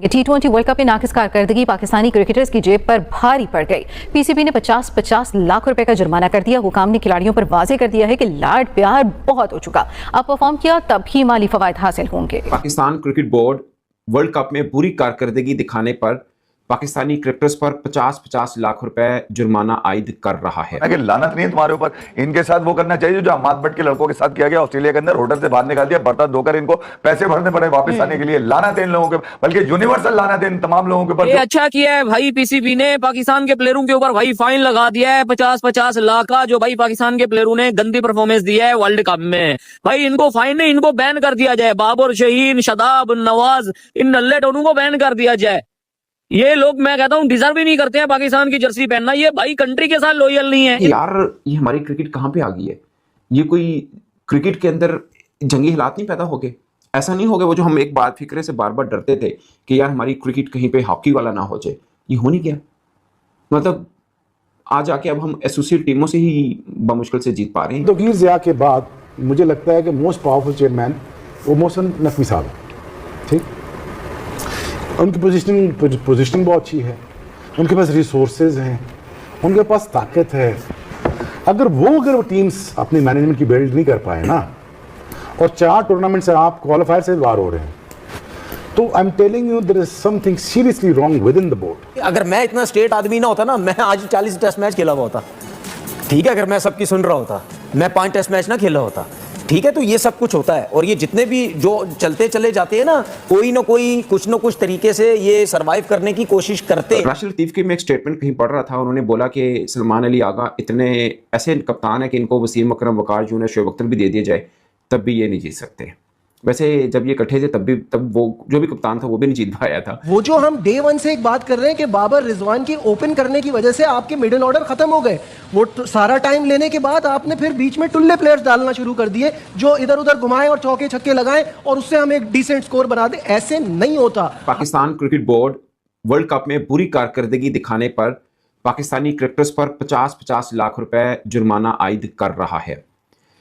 T20 world cup में नाकिस कारकर्दगी Pakistani cricketers की जेब पर भारी पड़ गई। पीसीबी ने 50-50 लाख रुपए का जुर्माना कर दिया। हुकाम ने खिलाड़ियों पर वाजे कर दिया है कि लाड प्यार बहुत हो चुका, अब परफॉर्म किया तब ही माली फवायद हासिल होंगे। Pakistan cricket board world cup में बुरी कारकर्दगी दिखाने पर पाकिस्तानी क्रिकेटर्स पर 50-50 लाख रुपए जुर्माना आयद कर रहा है। कि लानत नहीं है तुम्हारे ऊपर, इनके साथ वो करना चाहिए जो अहमद भट्ट के लड़कों के साथ किया गया ऑस्ट्रेलिया के अंदर, होटल से बाहर निकाल दिया, बर्तन धोकर इनको पैसे भरने पड़े वापस आने के लिए। लानत है इन लोगों के, बल्कि यूनिवर्सल लानत है इन तमाम लोगों के ऊपर। अच्छा किया है भाई पीसीबी ने पाकिस्तान के प्लेयरों के ऊपर भाई फाइन लगा दिया है 50-50 लाख का, जो भाई पाकिस्तान के प्लेयरों ने गंदी परफॉर्मेंस दी है वर्ल्ड कप में। भाई इनको फाइन नहीं, इनको बैन कर दिया जाए। बाबर, शहीन, शदाब, नवाज, इन नल्ले टोनों को बैन कर दिया जाए। ये लोग मैं कहता हूँ डिजर्व ही नहीं करते हैं पाकिस्तान की जर्सी पहनना। ये भाई कंट्री के साथ लॉयल नहीं है यार। ये हमारी क्रिकेट कहाँ पे आ गई है? ये कोई क्रिकेट के अंदर जंगी हालात नहीं पैदा हो गए? ऐसा नहीं हो गया वो जो हम एक बार फिक्रे से बार बार डरते थे कि यार हमारी क्रिकेट कहीं पे हॉकी वाला ना हो जाए। ये हो नहीं गया। मतलब आज आके अब हम एसोसिएट टीमों से ही बमुश्किल से जीत पा रहे हैं। तो गिर ज़िया के बाद मुझे लगता है कि मोस्ट पावरफुल चेयरमैन वो मोहसिन नकवी साहब है। ठीक, उनकी पोजीशनिंग बहुत अच्छी है, उनके पास रिसोर्सेज हैं, उनके पास ताकत है। अगर वो टीम्स अपनी मैनेजमेंट की बिल्ड नहीं कर पाए ना, और 4 टूर्नामेंट से आप क्वालिफायर से बाहर हो रहे हैं, तो I am telling you there is something seriously wrong within the board. अगर मैं इतना स्टेट आदमी ना होता ना, मैं आज 40 टेस्ट मैच खेला हुआ होता। ठीक है, अगर मैं सबकी सुन रहा होता, मैं 5 टेस्ट मैच ना खेला होता। ठीक है, तो ये सब कुछ होता है, और ये जितने भी जो चलते चले जाते हैं ना, कोई ना कोई कुछ ना कुछ तरीके से ये सरवाइव करने की कोशिश करते हैं। राशिद लतीफ की मैं एक स्टेटमेंट कहीं पढ़ रहा था, उन्होंने बोला कि सलमान अली आगा इतने ऐसे कप्तान है कि इनको वसीम अकरम, वकार यूनुस, शोएब अख्तर भी दे दिए जाए तब भी ये नहीं जीत सकते। वैसे जब ये इकट्ठे थे तब वो जो भी कप्तान था वो भी नहीं जीत पाया था। वो जो हम डे 1 से एक बात कर रहे हैं कि बाबर रिजवान की ओपन करने की वजह से आपके मिडिल ऑर्डर खत्म हो गए। वो सारा टाइम लेने के बाद आपने फिर बीच में टुल्ले प्लेयर्स डालना शुरू कर दिए जो इधर उधर घुमाएं और चौके छक्के लगाएं और उससे हम एक डिसेंट स्कोर बना दें। ऐसे नहीं होता। Pakistan cricket board world cup में बुरी कारकर्दगी दिखाने पर पाकिस्तानी क्रिकेटर्स पर 50-50 लाख रुपए जुर्माना आयद कर रहा है।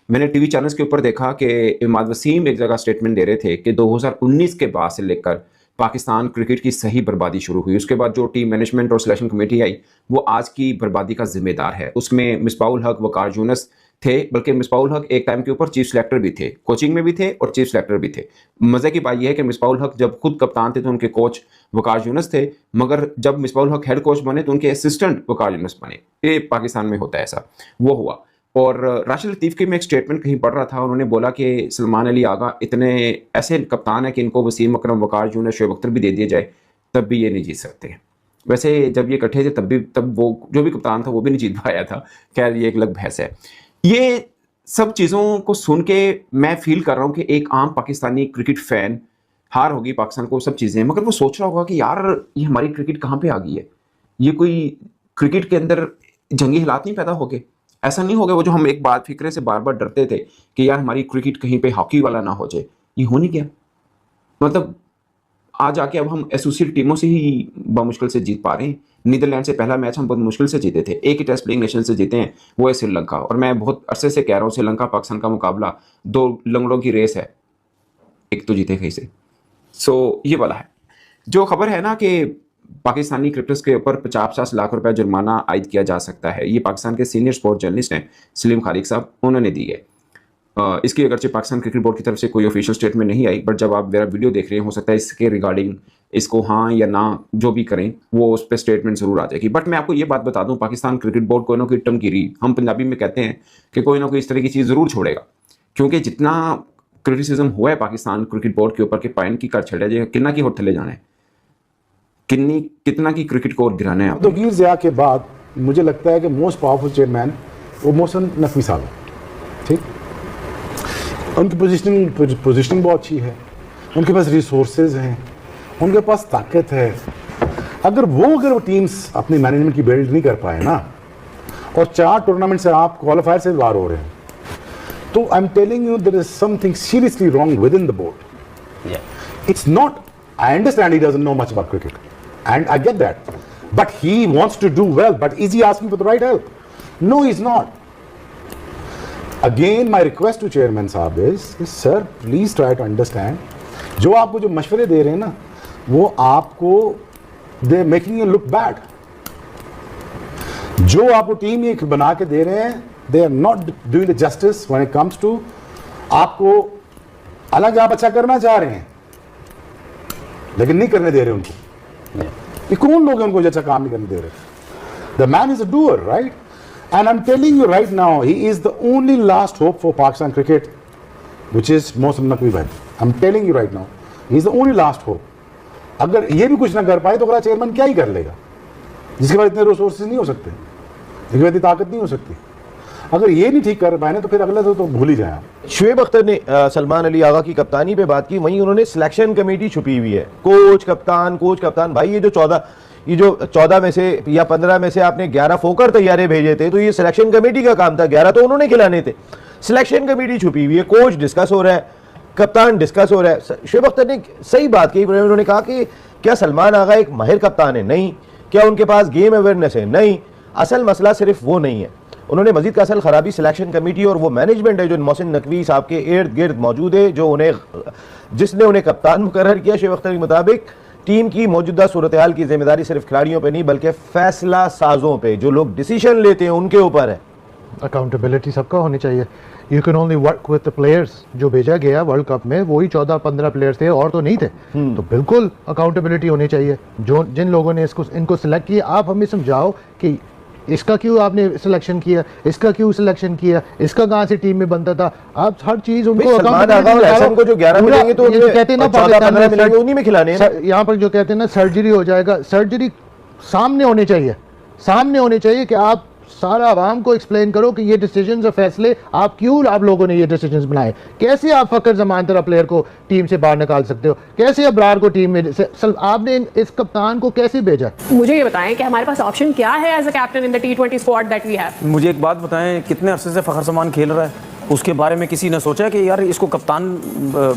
मैंने टीवी चैनल्स के ऊपर देखा कि इमाद वसीम एक जगह स्टेटमेंट दे रहे थे कि 2019 के बाद से लेकर पाकिस्तान क्रिकेट की सही बर्बादी शुरू हुई। उसके बाद जो टीम मैनेजमेंट और सिलेक्शन कमेटी आई वो आज की बर्बादी का जिम्मेदार है। उसमें मिसबाहुल हक, वकार यूनुस थे, बल्कि मिसबाहुल हक एक टाइम के ऊपर चीफ सेलेक्टर भी थे, कोचिंग में भी थे और चीफ सेलेक्टर भी थे। मज़े की बात यह है कि मिसबाहुल हक जब खुद कप्तान थे तो उनके कोच वकार यूनुस थे, मगर जब मिसबाहुल हक हेड कोच बने तो उनके असिस्टेंट वकार यूनुस बने। ये पाकिस्तान में होता है, ऐसा वो हुआ। और राशिद लतीफ की मैं एक स्टेटमेंट कहीं पढ़ रहा था, उन्होंने बोला कि सलमान अली आगा इतने ऐसे कप्तान है कि इनको वसीम अकरम, वकार यूनुस, शोएब अख्तर भी दे दिए जाए तब भी ये नहीं जीत सकते। वैसे जब ये इकट्ठे थे तब वो जो भी कप्तान था वो भी नहीं जीत पाया था। खैर ये एक अलग बहस है। ये सब चीज़ों को सुन के मैं फील कर रहा हूँ कि एक आम पाकिस्तानी क्रिकेट फैन, हार होगी पाकिस्तान को, सब चीज़ें, मगर वो सोच रहा होगा कि यार ये हमारी क्रिकेट कहाँ पर आ गई है? ये कोई क्रिकेट के अंदर जंगी हालात नहीं पैदा हो गए? ऐसा नहीं हो गया वो जो हम एक बार फिक्रे से बार बार डरते थे कि यार हमारी क्रिकेट कहीं पे हॉकी वाला ना हो जाए। ये हो नहीं गया। मतलब आज आके अब हम एसोसिएट टीमों से ही बमुश्किल से जीत पा रहे हैं। नीदरलैंड से पहला मैच हम बहुत मुश्किल से जीते थे, एक ही टेस्ट प्लेइंग नेशन से जीते हैं, वो है श्रीलंका। और मैं बहुत अरसे से कह रहा हूँ श्रीलंका पाकिस्तान का मुकाबला 2 लंगड़ों की रेस है, एक तो जीते कहीं से। सो ये वाला है जो खबर है ना कि पाकिस्तानी क्रिकेटर्स के ऊपर 50-50 लाख रुपए जुर्माना आयद किया जा सकता है। ये पाकिस्तान के सीनियर स्पोर्ट जर्नलिस्ट हैं सलीम खालिक साहब, उन्होंने दी है। इसकी अगरचे पाकिस्तान क्रिकेट बोर्ड की तरफ से कोई ऑफिशियल स्टेटमेंट नहीं आई, बट जब आप मेरा वीडियो देख रहे हैं हो सकता है इसके रिगार्डिंग इसको हाँ या ना जो भी करें वो उस पर स्टेटमेंट जरूर आ जाएगी। बट मैं आपको ये बात बता दूँ, पाकिस्तान क्रिकेट बोर्ड कोई ना कोई टमकीरी, हम पंजाबी में कहते हैं कि कोई ना कोई इस तरह की चीज़ ज़रूर छोड़ेगा, क्योंकि जितना क्रिटिसिज्म हुआ है पाकिस्तान क्रिकेट बोर्ड के ऊपर कि पाइन की कर छड़े जाए, कितना की होठ थले जाना है, कितना की क्रिकेट को गिराना है। तो गिर ज़िया के बाद मुझे लगता है कि मोस्ट पावरफुल चेयरमैन वो मोहसिन नकवी साहब है। ठीक, उनकी पोजीशनिंग बहुत अच्छी है, उनके पास रिसोर्सेज हैं, उनके पास ताकत है। अगर वो टीम्स अपनी मैनेजमेंट की बिल्ड नहीं कर पाए ना, और 4 टूर्नामेंट से आप क्वालिफायर से बाहर हो रहे हैं, तो I am telling you there is something seriously wrong within the board. It's not, I understand he doesn't know much about cricket, and I get that, but he wants to do well. But is he asking for the right help? No, he's not. Again, my request to Chairman Saab is sir, please try to understand. जो आपको जो मशवरे दे रहे हैं ना, वो आपको they making you look bad. जो आपको टीम ये बना के दे रहे हैं, they are not doing the justice when it comes to आपको। अलग आप अच्छा करना चाह रहे हैं लेकिन नहीं करने दे रहे उनको। ये कौन लोग हैं उनको अच्छा काम नहीं करने दे रहे? The man is a doer, right? And I am telling you right now, he is the only last hope for Pakistan cricket, which is Mohsin Naqvi भाई। I'm telling you right now, he is the only last hope। अगर ये भी कुछ ना कर पाए तो अगला चेयरमैन क्या ही कर लेगा, जिसके पास इतने रिसोर्सेज नहीं हो सकते, जिसके पास इतनी ताकत नहीं हो सकती। अगर ये नहीं ठीक कर पाए तो फिर अगला तो भूल ही जाए आप। शुएब अख्तर ने सलमान अली आगा की कप्तानी पे बात की, वहीं उन्होंने सिलेक्शन कमेटी छुपी हुई है, कोच कप्तान। भाई ये जो 14 में से या 15 में से आपने 11 फोकर तैयारे भेजे थे, तो ये सिलेक्शन कमेटी का काम था, 11 तो उन्होंने खिलाने थे। सिलेक्शन कमेटी छुपी हुई है, कोच डिस्कस हो रहा है, कप्तान डिस्कस हो रहा है। शुएब अख्तर ने सही बात की, उन्होंने कहा कि क्या सलमान आगा एक माहिर कप्तान है? नहीं। क्या उनके पास गेम अवेयरनेस है? नहीं। असल मसला सिर्फ वो नहीं है। उन्होंने मजीद का असल खराबी सिलेक्शन कमेटी और वो मैनेजमेंट है जो मोहसिन नकवी साहब के इर्द गिर्द मौजूद है, जिसने उन्हें कप्तान मुकर्रर किया। शुएब अख्तर के मुताबिक टीम की मौजूदा सूरत हाल की जिम्मेदारी सिर्फ खिलाड़ियों पे नहीं बल्कि फैसला साजों पे, जो लोग डिसीजन लेते हैं उनके ऊपर है। अकाउंटेबिलिटी सबका होनी चाहिए। You can only work with the players. जो भेजा गया वर्ल्ड कप में वही 14-15 प्लेयर्स थे और तो नहीं थे। तो बिल्कुल अकाउंटेबिलिटी होनी चाहिए। जो जिन लोगों ने इनको सिलेक्ट किया, आप हमें समझाओ कि इसका क्यों आपने सिलेक्शन किया, इसका क्यों सिलेक्शन किया, इसका कहाँ से टीम में बनता था। आप हर चीज उनको को जो 11 मिलेंगे तो कहते हैं ना 14-15 मिलेंगे उन्हीं में खिलाने हैं। यहाँ पर जो कहते हैं ना सर्जरी हो जाएगा, सर्जरी सामने होने चाहिए कि आप सारा आवाम को एक्सप्लेन करो कि ये डिसीजंस और फैसले आप लोगों ने ये डिसीजंस बनाए। कैसे आप फखर जमान तरह प्लेयर को टीम से बाहर निकाल सकते हो? कैसे अबरार को टीम में आपने इस कप्तान को कैसे भेजा? मुझे ये बताएं कि हमारे पास ऑप्शन क्या है as a captain in the T20 squad that we have. मुझे एक बात बताएं, कितने अरसे से फखर जमान खेल रहा है? उसके बारे में किसी ने सोचा कि यार इसको कप्तान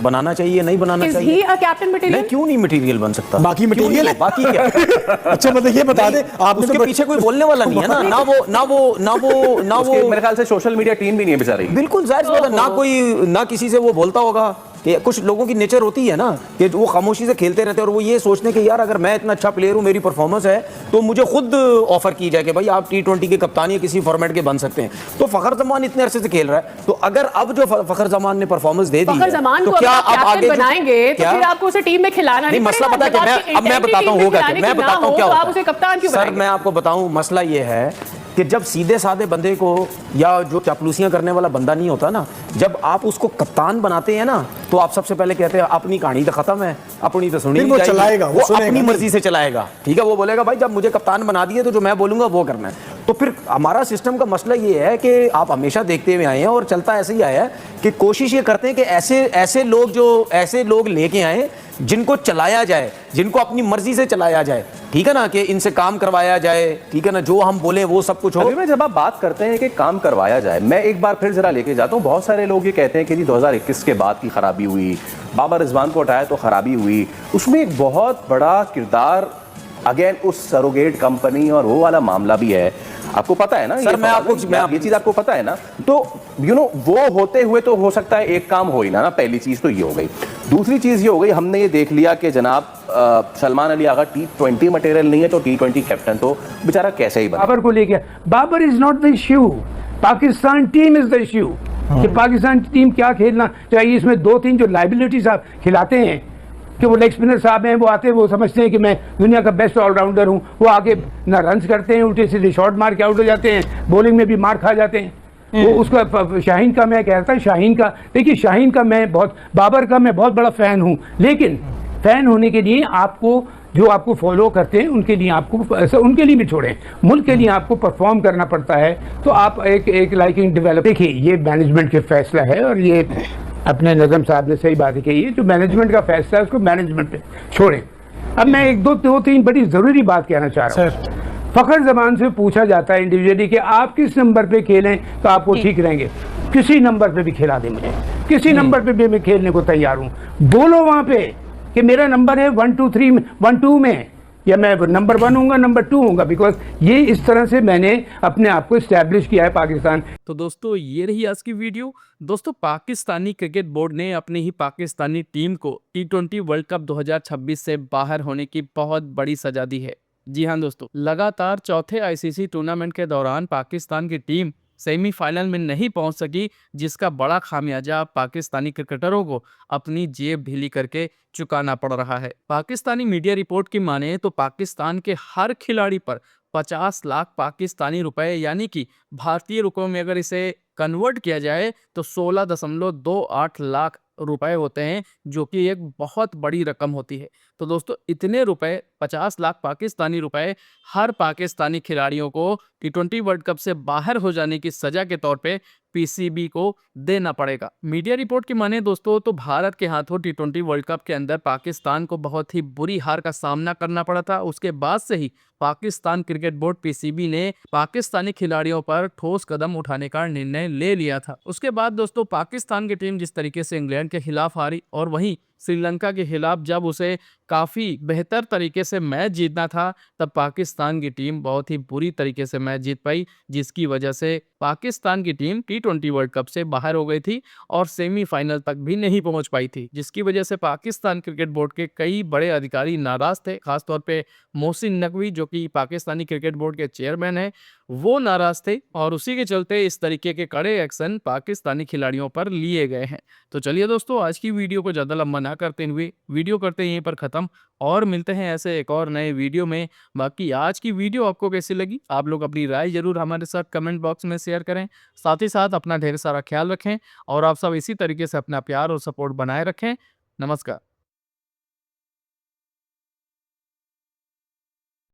बनाना चाहिए, नहीं बनाना Is चाहिए? he a captain material? नहीं, क्यों नहीं मटेरियल बन सकता? बाकी मटेरियल है, बाकी क्या? अच्छा मतलब ये बता दे, आपने उसके पीछे कोई बोलने वाला नहीं है ना, ना वो मेरे ख्याल से सोशल मीडिया टीम भी नहीं है बेचारी। बिल्कुल जाहिर सी बात है, ना किसी से वो बोलता होगा। कि कुछ लोगों की नेचर होती है ना कि वो खामोशी से खेलते रहते हैं और वो ये सोचने कि यार अगर मैं इतना अच्छा प्लेयर हूँ, मेरी परफॉर्मेंस है, तो मुझे खुद ऑफर की जाए कि भाई आप T20 के कप्तान या किसी फॉर्मेट के बन सकते हैं। तो फखर जमान इतने अरसे से खेल रहा है, तो अगर अब जो फखर जमान ने परफॉर्मेंस दे दी है, तो क्या आप आगे बनाएंगे तो फिर आपको उसे टीम में खिलाना नहीं मसला पता है? अब मैं बताता हूँ होगा, मैं बताता हूँ क्या होता है। आप उसे कप्तान क्यों सर मैं आपको बताऊँ, मसला ये है कि जब सीधे साधे बंदे को या जो चापलूसियां करने वाला बंदा नहीं होता ना, जब आप उसको कप्तान बनाते हैं ना, तो आप सबसे पहले कहते हैं अपनी कहानी तो खत्म है, अपनी तो सुनी वो चलाएगा, वो अपनी मर्जी से चलाएगा। ठीक है, वो बोलेगा भाई जब मुझे कप्तान बना दिए तो जो मैं बोलूंगा वो करना है। तो फिर हमारा सिस्टम का मसला ये है कि आप हमेशा देखते हुए आए हैं और चलता ऐसे ही आया है कि कोशिश ये करते हैं कि ऐसे लोग लेके आए जिनको चलाया जाए, जिनको अपनी मर्जी से चलाया जाए। ठीक है ना, कि इनसे काम करवाया जाए। ठीक है ना, जो हम बोले वो सब कुछ हो। में जब आप बात करते हैं कि काम करवाया जाए, मैं एक बार फिर जरा लेके जाता हूँ। बहुत सारे लोग ये कहते हैं कि जी 2021 के बाद की खराबी हुई, बाबर रिजवान को हटाया तो खराबी हुई। उसमें एक बहुत बड़ा किरदार अगेन उस सरोगेट कंपनी और वो वाला मामला भी है। आपको पता है ना सर, मैं आपको ये चीज आपको पता है ना। तो वो होते हुए तो हो सकता है एक काम हो ही ना। पहली चीज तो ये हो गई। दूसरी चीज ये हो गई, हमने ये देख लिया कि जनाब सलमान अली आगा T20 मटेरियल नहीं है, तो T20 कैप्टन तो बेचारा कैसे ही बना। बाबर को लेके, Babar is not the issue, Pakistan team is the issue. कि पाकिस्तान टीम क्या खेलना चाहिए, इसमें 2-3 जो लाइबिलिटीज आप खिलाते हैं कि वो लेग स्पिनर साहब हैं, वो आते हैं, वो समझते हैं कि मैं दुनिया का बेस्ट ऑलराउंडर हूँ, वो आके ना रन्स करते हैं, उल्टे सीधे शॉट मार के आउट हो जाते हैं, बॉलिंग में भी मार खा जाते हैं। वो उसका शाहीन का मैं कहता शाहीन का, देखिए शाहीन का मैं बहुत, बाबर का मैं बहुत बड़ा फ़ैन हूँ, लेकिन फ़ैन होने के लिए आपको जो आपको फॉलो करते हैं उनके लिए आपको उनके लिए भी छोड़ें, मुल्क के लिए आपको परफॉर्म करना पड़ता है। तो आप एक लाइकिंग डेवलप, देखिए ये मैनेजमेंट का फैसला है और ये अपने नज़म साहब ने सही बात कही है, जो मैनेजमेंट का फैसला है उसको मैनेजमेंट पे छोड़ें। अब मैं एक दो तीन बड़ी ज़रूरी बात कहना चाह रहा हूँ। फ़खर ज़मान से पूछा जाता है इंडिविजुअली कि आप किस नंबर पे खेलें तो आपको ठीक रहेंगे, किसी नंबर पे भी खिला दें मुझे, किसी नंबर पे भी मैं खेलने को तैयार हूँ। बोलो वहाँ पे कि मेरा नंबर है 1-2-3 1-2 में, या मैं नंबर 1 हूँगा, नंबर 2 हूँगा, बिकॉज ये इस तरह से मैंने अपने आप को इस्टेब्लिश किया है पाकिस्तान। तो दोस्तों ये रही आज की वीडियो। दोस्तों पाकिस्तानी क्रिकेट बोर्ड ने अपनी ही पाकिस्तानी टीम को T20 वर्ल्ड कप 2026 से बाहर होने की बहुत बड़ी सजा दी है। जी हाँ दोस्तों, लगातार चौथे ICC टूर्नामेंट के दौरान पाकिस्तान की टीम सेमीफाइनल में नहीं पहुंच सकी, जिसका बड़ा खामियाजा पाकिस्तानी क्रिकेटरों को अपनी जेब ढीली करके चुकाना पड़ रहा है। पाकिस्तानी मीडिया रिपोर्ट की माने तो पाकिस्तान के हर खिलाड़ी पर 50 लाख पाकिस्तानी रुपए, यानी कि भारतीय रुपयों में अगर इसे कन्वर्ट किया जाए तो 16.28 लाख रुपए होते हैं, जो कि एक बहुत बड़ी रकम होती है। तो दोस्तों इतने रुपए, 50 लाख पाकिस्तानी रुपए, हर पाकिस्तानी खिलाड़ियों को T20 वर्ल्ड कप से बाहर हो जाने की सजा के तौर पे PCB को देना पड़ेगा। मीडिया रिपोर्ट की माने दोस्तों तो भारत के हाथों T20 वर्ल्ड कप के अंदर पाकिस्तान को बहुत ही बुरी हार का सामना करना पड़ा था। उसके बाद से ही पाकिस्तान क्रिकेट बोर्ड PCB ने पाकिस्तानी खिलाड़ियों पर ठोस कदम उठाने का निर्णय ले लिया था। उसके बाद दोस्तों पाकिस्तान की टीम जिस तरीके से इंग्लैंड के खिलाफ हारी, और वहीं श्रीलंका के खिलाफ जब उसे काफ़ी बेहतर तरीके से मैच जीतना था, तब पाकिस्तान की टीम बहुत ही बुरी तरीके से मैच जीत पाई, जिसकी वजह से पाकिस्तान की टीम T20 वर्ल्ड कप से बाहर हो गई थी और सेमीफाइनल तक भी नहीं पहुंच पाई थी, जिसकी वजह से पाकिस्तान क्रिकेट बोर्ड के कई बड़े अधिकारी नाराज थे। खासतौर पे मोहसिन नकवी जो कि पाकिस्तानी क्रिकेट बोर्ड के चेयरमैन हैं, वो नाराज थे, और उसी के चलते इस तरीके के कड़े एक्शन पाकिस्तानी खिलाड़ियों पर लिए गए हैं। तो चलिए दोस्तों, आज की वीडियो को ज़्यादा लंबा ना करते हुए वीडियो करते हैं यहीं पर ख़त्म, और मिलते हैं ऐसे एक और नए वीडियो में। बाकी आज की वीडियो आपको कैसी लगी, आप लोग अपनी राय जरूर हमारे साथ कमेंट बॉक्स में शेयर करें। साथ ही साथ अपना ढेर सारा ख्याल रखें, और आप सब इसी तरीके से अपना प्यार और सपोर्ट बनाए रखें। नमस्कार।